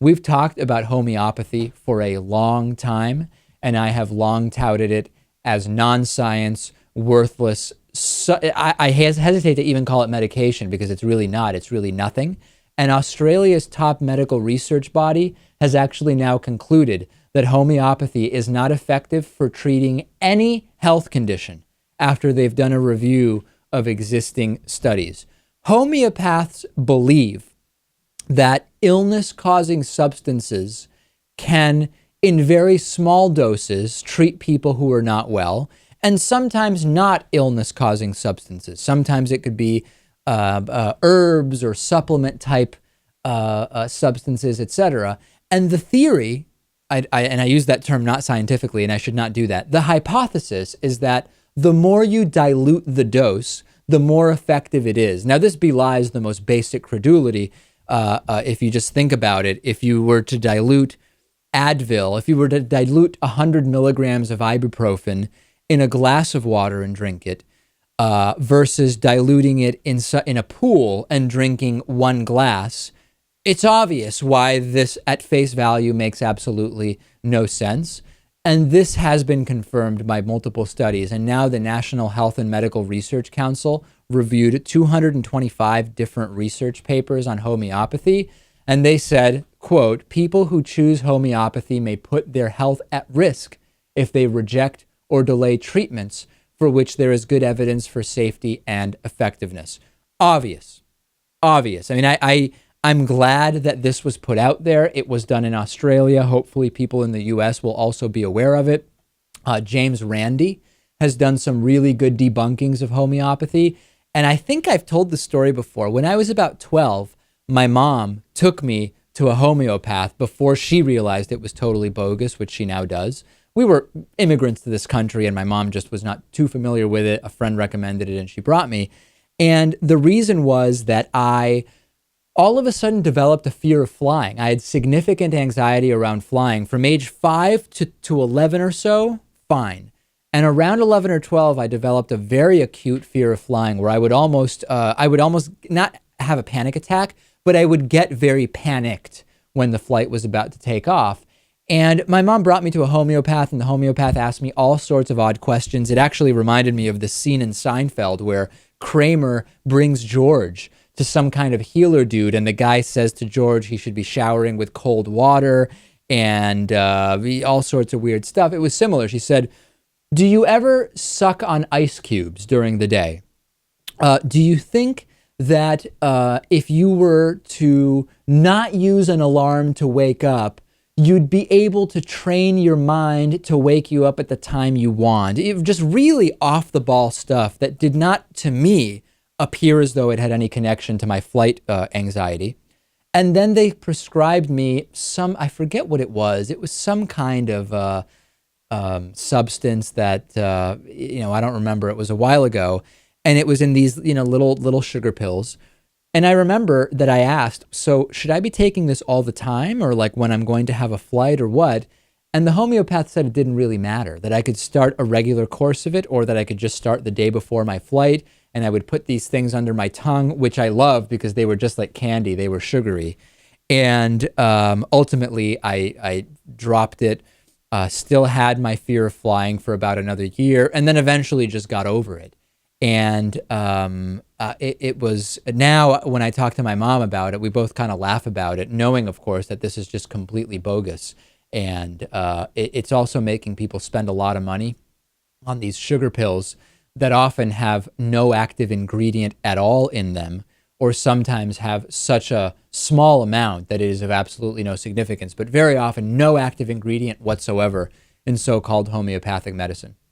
We've talked about homeopathy for a long time, and I have long touted it as non-science, worthless. So, I hesitate to even call it medication because it's really not. It's really nothing. And Australia's top medical research body has actually now concluded that homeopathy is not effective for treating any health condition after they've done a review of existing studies. Homeopaths believe that illness-causing substances can, in very small doses, treat people who are not well, and sometimes not illness-causing substances. Sometimes it could be herbs or supplement-type substances, etc. And the theory, and I use that term not scientifically, and I should not do that. The hypothesis is that the more you dilute the dose, the more effective it is. Now, this belies the most basic credulity. If you just think about it, if you were to dilute Advil, if you were to dilute 100 milligrams of ibuprofen in a glass of water and drink it, versus diluting it in a pool and drinking one glass, it's obvious why this at face value makes absolutely no sense. And this has been confirmed by multiple studies. And now the National Health and Medical Research Council reviewed 225 different research papers on homeopathy. And they said, quote, people who choose homeopathy may put their health at risk if they reject or delay treatments for which there is good evidence for safety and effectiveness. Obvious. I mean, I'm glad that this was put out there. It was done in Australia. Hopefully people in the US will also be aware of it. James Randi has done some really good debunkings of homeopathy. And I think I've told the story before. When I was about 12, my mom took me to a homeopath before she realized it was totally bogus, which she now does. We were immigrants to this country and my mom just was not too familiar with it. A friend recommended it and she brought me. And the reason was that I all of a sudden developed a fear of flying. I had significant anxiety around flying. From age 5 to 11 or so, fine. And around 11 or 12, I developed a very acute fear of flying where I would almost not have a panic attack, but I would get very panicked when the flight was about to take off. And my mom brought me to a homeopath, and the homeopath asked me all sorts of odd questions. It actually reminded me of the scene in Seinfeld where Kramer brings George to some kind of healer dude, and the guy says to George he should be showering with cold water and all sorts of weird stuff. It was similar. She said, do you ever suck on ice cubes during the day? Do you think that if you were to not use an alarm to wake up, you'd be able to train your mind to wake you up at the time you want? It was just really off-the-ball stuff that did not, to me, appear as though it had any connection to my flight anxiety. And then they prescribed me I forget what it was. It was some kind of substance that, I don't remember. It was a while ago. And it was in these, little sugar pills. And I remember that I asked, so should I be taking this all the time or like when I'm going to have a flight or what? And the homeopath said it didn't really matter, that I could start a regular course of it or that I could just start the day before my flight. And I would put these things under my tongue, which I loved because they were just like candy. They were sugary. And ultimately, I dropped it, still had my fear of flying for about another year, and then eventually just got over it. And it was now when I talk to my mom about it, we both kind of laugh about it, knowing, of course, that this is just completely bogus. And it's also making people spend a lot of money on these sugar pills that often have no active ingredient at all in them, or sometimes have such a small amount that it is of absolutely no significance, but very often no active ingredient whatsoever in so-called homeopathic medicine.